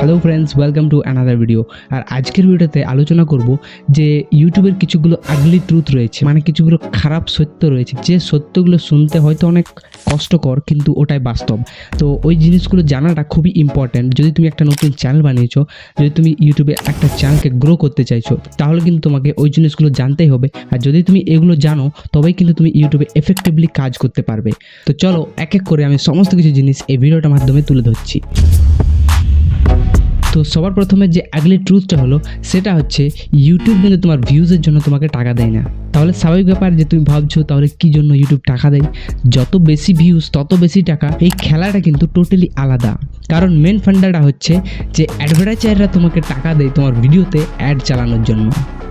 Hello friends, welcome to another video. আর আজকের ভিডিওতে আলোচনা করব যে ইউটিউবের কিছুগুলো আগলি ট্রুথ রয়েছে, মানে কিছুগুলো খারাপ সত্য রয়েছে, যে সত্যগুলো শুনতে হয়তো অনেক কষ্টকর কিন্তু ওটাই বাস্তব। তো ওই জিনিসগুলো জানাটা খুবই ইম্পর্ট্যান্ট। যদি তুমি একটা নতুন চ্যানেল বানিয়েছো, যদি তুমি ইউটিউবে একটা চ্যানেলকে গ্রো করতে চাইছো, তাহলে কিন্তু তোমাকে ওই জিনিসগুলো জানতেই হবে। আর যদি তুমি এগুলো জানো তবেই কিন্তু তুমি ইউটিউবে এফেক্টিভলি কাজ করতে পারবে। তো চলো এক এক করে আমি সমস্ত কিছু জিনিস এই ভিডিওটার মাধ্যমে তুলে ধরছি। তো সবার প্রথমে যে আগলি ট্রুথটা হলো সেটা হচ্ছে ইউটিউব কিন্তু তোমার ভিউজের জন্য তোমাকে টাকা দেয় না। তাহলে স্বাভাবিক ব্যাপার যে তুমি ভাবছো তাহলে কি জন্য ইউটিউব টাকা দেয়। যত বেশি ভিউজ তত বেশি টাকা, এই খেলাটা কিন্তু টোটালি আলাদা। কারণ মেন ফান্ডাটা হচ্ছে যে অ্যাডভার্টাইজাররা তোমাকে টাকা দেয় তোমার ভিডিওতে অ্যাড চালানোর জন্য।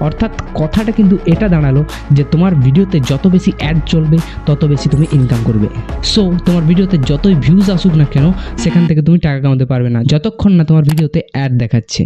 অর্থাৎ কথাটা কিন্তু এটা দাঁড়ালো যে তোমার ভিডিওতে যত বেশি অ্যাড চলবে তত বেশি তুমি ইনকাম করবে। সো তোমার ভিডিওতে যতই ভিউজ আসুক না কেন, সেখান থেকে তুমি টাকা কামাতে পারবে না যতক্ষণ না তোমার ভিডিওতে অ্যাড দেখাচ্ছে।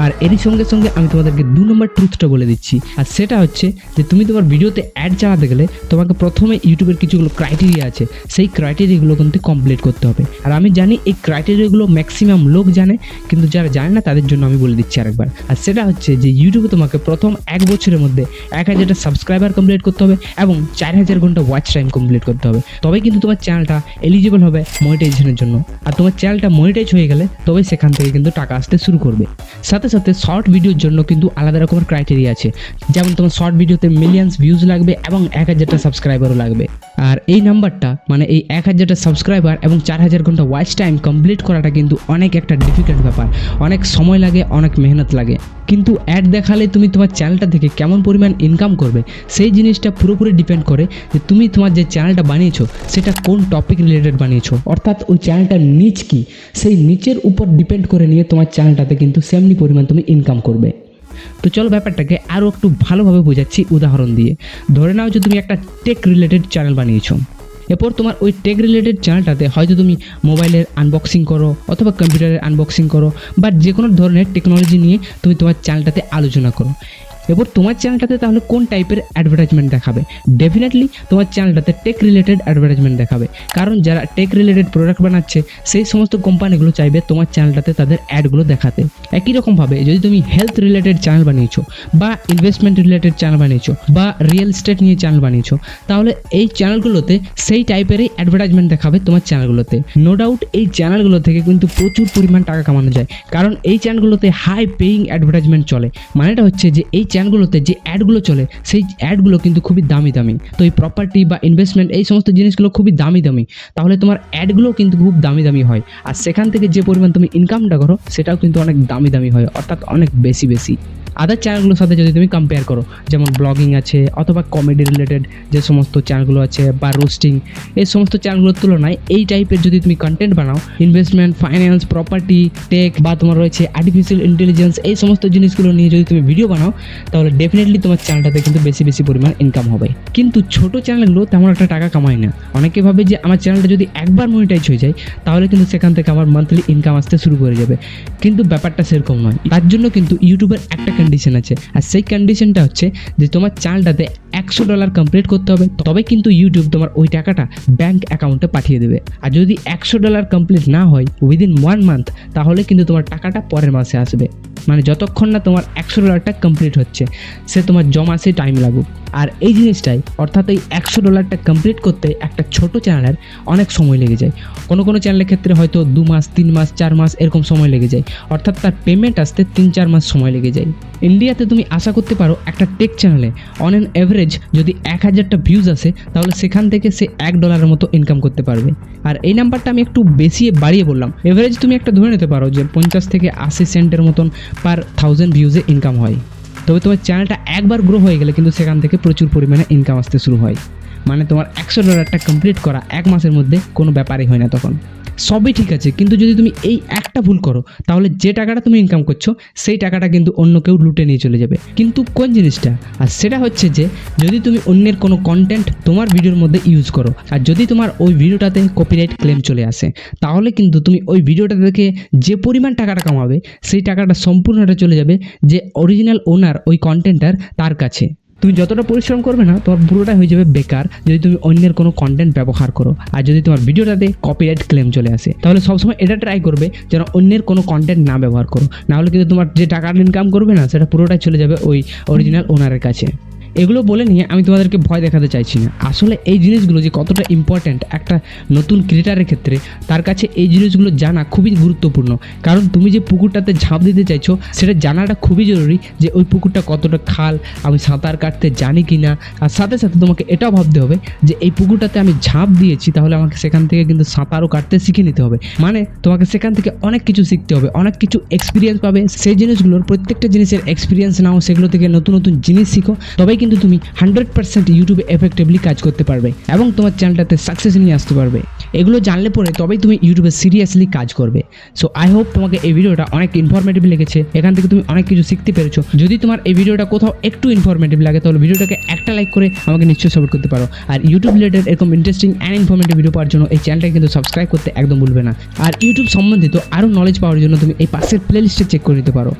আর এরই সঙ্গে সঙ্গে আমি তোমাদেরকে 2 নম্বর ট্রুথটা বলে দিচ্ছি, আর সেটা হচ্ছে যে তুমি তোমার ভিডিওতে অ্যাড চালাতে গেলে তোমাকে প্রথমে ইউটিউবের কিছুগুলো ক্রাইটেরিয়া আছে, সেই ক্রাইটেরিয়াগুলো কিন্তু কমপ্লিট করতে হবে। আর আমি জানি এই ক্রাইটেরিয়াগুলো ম্যাক্সিমাম লোক জানে, কিন্তু যারা জানে না তাদের জন্য আমি বলে দিচ্ছি আরেকবার। আর সেটা হচ্ছে যে ইউটিউবে তোমাকে প্রথম 1 বছরের মধ্যে 1000টা সাবস্ক্রাইবার কমপ্লিট করতে হবে এবং 4000 ঘন্টা ওয়াচ টাইম কমপ্লিট করতে হবে। তবে কিন্তু তোমার চ্যানেলটা এলিজিবল হবে মনিটাইজেশনের জন্য। আর তোমার চ্যানেলটা মনিটাইজ হয়ে গেলে তবে সেখান থেকে কিন্তু টাকা আসতে শুরু করবে। সাথে সাথে শর্ট ভিডিওর জন্য কিন্তু আলাদা রকমের ক্রাইটেরিয়া আছে, যেমন তোমার শর্ট ভিডিওতে মিলিয়ন্স ভিউজ লাগবে এবং 1000টা সাবস্ক্রাইবারও লাগবে। আর এই নাম্বারটা মানে এই 1000টা সাবস্ক্রাইবার এবং 4000 ঘন্টা ওয়াচ টাইম কমপ্লিট করাটা কিন্তু অনেক একটা ডিফিকাল্ট ব্যাপার, অনেক সময় লাগে, অনেক মেহনত লাগে। কিন্তু অ্যাড দেখালে তুমি তোমার চ্যানেলটা থেকে কেমন পরিমাণ ইনকাম করবে সেই জিনিসটা পুরোপুরি ডিপেন্ড করে যে তুমি তোমার যে চ্যানেলটা বানিয়েছো সেটা কোন টপিক রিলেটেড বানিয়েছো, অর্থাৎ ওই চ্যানেলটার নিচ কি, সেই নিচের উপর ডিপেন্ড করে নিয়ে তোমার চ্যানেলটাতে কিন্তু সেমনি পরিমাণ তুমি ইনকাম করবে। তো চলো ব্যাপারটাকে আরও একটু ভালোভাবে বোঝাচ্ছি উদাহরণ দিয়ে। ধরে নাও যে তুমি একটা টেক রিলেটেড চ্যানেল বানিয়েছো, এরপর তোমার ওই টেক রিলেটেড চ্যানেলটাতে হয়তো তুমি মোবাইলের আনবক্সিং করো অথবা কম্পিউটারের আনবক্সিং করো বা যে কোনো ধরনের টেকনোলজি নিয়ে তুমি তোমার চ্যানেলটাতে আলোচনা করো। এরপর তোমার চ্যানেলটাতে তাহলে কোন টাইপের অ্যাডভার্টাইজমেন্ট দেখাবে? ডেফিনেটলি তোমার চ্যানেলটাতে টেক রিলেটেড অ্যাডভার্টাইজমেন্ট দেখাবে, কারণ যারা টেক রিলেটেড প্রোডাক্ট বানাচ্ছে সেই সমস্ত কোম্পানিগুলো চাইবে তোমার চ্যানেলটাতে তাদের অ্যাডগুলো দেখাতে। একই রকমভাবে যদি তুমি হেলথ রিলেটেড চ্যানেল বানিয়েছো বা ইনভেস্টমেন্ট রিলেটেড চ্যানেল বানিয়েছো বা রিয়েল এস্টেট নিয়ে চ্যানেল বানিয়েছো, তাহলে এই চ্যানেলগুলোতে সেই টাইপেরই অ্যাডভার্টাইজমেন্ট দেখাবে তোমার চ্যানেলগুলোতে। নো ডাউট এই চ্যানেলগুলো থেকে কিন্তু প্রচুর পরিমাণ টাকা কামানো যায়, কারণ এই চ্যানেলগুলোতে হাই পেইং অ্যাডভার্টাইজমেন্ট চলে। মানেটা হচ্ছে যে এই চ্যানেলগুলোতে যে অ্যাডগুলো চলে সেই অ্যাডগুলো কিন্তু খুবই দামি দামি। তো এই প্রপার্টি বা ইনভেস্টমেন্ট এই সমস্ত জিনিসগুলো খুবই দামি দামি, তাহলে তোমার অ্যাডগুলো কিন্তু খুব দামি দামি হয়। আর সেখান থেকে যে পরিমাণ তুমি ইনকামটা করো সেটাও কিন্তু অনেক দামি দামি হয়, অর্থাৎ অনেক বেশি বেশি। আদার চ্যানেলগুলোর সাথে যদি তুমি কম্পেয়ার করো, যেমন ব্লগিং আছে অথবা কমেডি রিলেটেড যে সমস্ত চ্যানেলগুলো আছে বা রোস্টিং, এই সমস্ত চ্যানেলগুলোর তুলনায় এই টাইপের যদি তুমি কন্টেন্ট বানাও, ইনভেস্টমেন্ট, ফাইন্যান্স, প্রপার্টি, টেক বা তোমার রয়েছে আর্টিফিশিয়াল ইন্টেলিজেন্স, এই সমস্ত জিনিসগুলো নিয়ে যদি তুমি ভিডিও বানাও, তাহলে ডেফিনেটলি তোমার চ্যানেলটাতে কিন্তু বেশি বেশি পরিমাণ ইনকাম হবে। কিন্তু ছোটো চ্যানেলগুলো তেমন একটা টাকা কামায় না। অনেকে ভাবে যে আমার চ্যানেলটা যদি একবার মনিটাইজ হয়ে যায় তাহলে কিন্তু সেখান থেকে আমার মান্থলি ইনকাম আসতে শুরু করে যাবে, কিন্তু ব্যাপারটা সেরকম নয়। তার জন্য কিন্তু ইউটিউবের একটা কন্ডিশন আছে, আর সেই কন্ডিশনটা হচ্ছে যে তোমার চ্যানেলটাতে $100 কমপ্লিট করতে হবে, তবে কিন্তু ইউটিউব তোমার ওই টাকাটা ব্যাঙ্ক অ্যাকাউন্টে পাঠিয়ে দেবে। আর যদি $100 কমপ্লিট না হয় উইদিন 1 মান্থ, তাহলে কিন্তু তোমার টাকাটা পরের মাসে আসবে। মানে যতক্ষণ না তোমার $100টা কমপ্লিট হচ্ছে সে তোমার জমা সে টাইম লাগুক। আর এই জিনিসটাই, অর্থাৎ এই $100টা কমপ্লিট করতে একটা ছোট চ্যানেলের অনেক সময় লেগে যায়। কোনো কোনো চ্যানেলের ক্ষেত্রে হয়তো 2 মাস, 3 মাস, 4 মাস এরকম সময় লেগে যায়, অর্থাৎ তার পেমেন্ট আসতে 3-4 মাস সময় লেগে যায়। ইন্ডিয়াতে তুমি আশা করতে পারো একটা টেক চ্যানেলে অন অ্যান এভারেজ যদি 1000টা ভিউজ আসে তাহলে সেখান থেকে সে $1 মতো ইনকাম করতে পারবে। আর এই নাম্বারটা আমি একটু বেশি বাড়িয়ে বললাম, এভারেজ তুমি একটা ধরে নিতে পারো যে 50 থেকে 80 সেন্টের মতন পার 1000 ভিউজে ইনকাম হয়। তবে তোমার চ্যানেলটা একবার গ্রো হয়ে গেলে কিন্তু সেখান থেকে প্রচুর পরিমাণে ইনকাম আসতে শুরু হয়। মানে তোমার $100টা কমপ্লিট করা 1 মাসের মধ্যে কোনো ব্যাপারই হয় না তখন। সবই ঠিক আছে, কিন্তু যদি তুমি এই একটা ভুল করো তাহলে যে টাকাটা তুমি ইনকাম করছো সেই টাকাটা কিন্তু অন্য কেউ লুটে নিয়ে চলে যাবে। কিন্তু কোন জিনিসটা? আর সেটা হচ্ছে যে যদি তুমি অন্যের কোনো কন্টেন্ট তোমার ভিডিওর মধ্যে ইউজ করো, আর যদি তোমার ওই ভিডিওটাতে কপিরাইট ক্লেম চলে আসে, তাহলে কিন্তু তুমি ওই ভিডিওটা থেকে যে পরিমাণ টাকাটা কামাবে সেই টাকাটা সম্পূর্ণটা চলে যাবে যে অরিজিনাল ওনার ওই কন্টেন্টার তার কাছে। তুমি যতটা পরিশ্রম করবে না তোমার পুরোটাই হয়ে যাবে বেকার যদি তুমি অন্যের কোনো কন্টেন্ট ব্যবহার করো। আর যদি তোমার ভিডিওটাতে কপিরাইট ক্লেম চলে আসে তাহলে সবসময় এটা ট্রাই করবে যেন অন্যের কোনো কন্টেন্ট না ব্যবহার করো, না হলে কিন্তু তোমার যে টাকা ইনকাম করবে না সেটা পুরোটাই চলে যাবে ওই অরিজিনাল ওনারের কাছে। এগুলো বলে নিয়ে আমি তোমাদেরকে ভয় দেখাতে চাইছি না, আসলে এই জিনিসগুলো যে কতটা ইম্পর্ট্যান্ট একটা নতুন ক্রিয়েটারের ক্ষেত্রে তার কাছে এই জিনিসগুলো জানা খুবই গুরুত্বপূর্ণ। কারণ তুমি যে পুকুরটাতে ঝাঁপ দিতে চাইছো সেটা জানাটা খুবই জরুরি যে ওই পুকুরটা কতটা খাল, আমি সাঁতার কাটতে জানি কি না। আর সাথে সাথে তোমাকে এটাও ভাবতে হবে যে এই পুকুরটাতে আমি ঝাঁপ দিয়েছি তাহলে আমাকে সেখান থেকে কিন্তু সাঁতারও কাটতে শিখে নিতে হবে। মানে তোমাকে সেখান থেকে অনেক কিছু শিখতে হবে, অনেক কিছু এক্সপিরিয়েন্স পাবে। সেই জিনিসগুলোর প্রত্যেকটা জিনিসের এক্সপিরিয়েন্স নাও, সেগুলো থেকে নতুন নতুন জিনিস শিখো, তবেই কিন্তু তুমি 100% ইউটিউবে এফেক্টিভলি কাজ করতে পারবে এবং তোমার চ্যানেলটাতে সাকসেস নিয়ে আসতে পারবে। এগুলো জানলে পরে তবেই তুমি ইউটিউবে সিরিয়াসলি কাজ করবে। সো আই হোপ তোমাকে এই ভিডিওটা অনেক ইনফরমেটিভ লেগেছে, এখান থেকে তুমি অনেক কিছু শিখতে পেরেছো। যদি তোমার এই ভিডিওটা কোথাও একটু ইনফরমেটিভ লাগে তাহলে ভিডিওটাকে একটা লাইক করে আমাকে নিশ্চয়ই সাপোর্ট করতে পারো। আর ইউটিউব রিলেটেড এরকম ইন্টারেস্টিং অ্যান্ড ইনফরমেটিভ ভিডিও পাওয়ার জন্য এই চ্যানেলটাকে কিন্তু সাবস্ক্রাইব করতে একদম ভুলবে না। আর ইউটিউব সম্বন্ধিত আরও নলেজ পাওয়ার জন্য তুমি এই পাশের প্লেলিস্টে চেক করে নিতে পারো।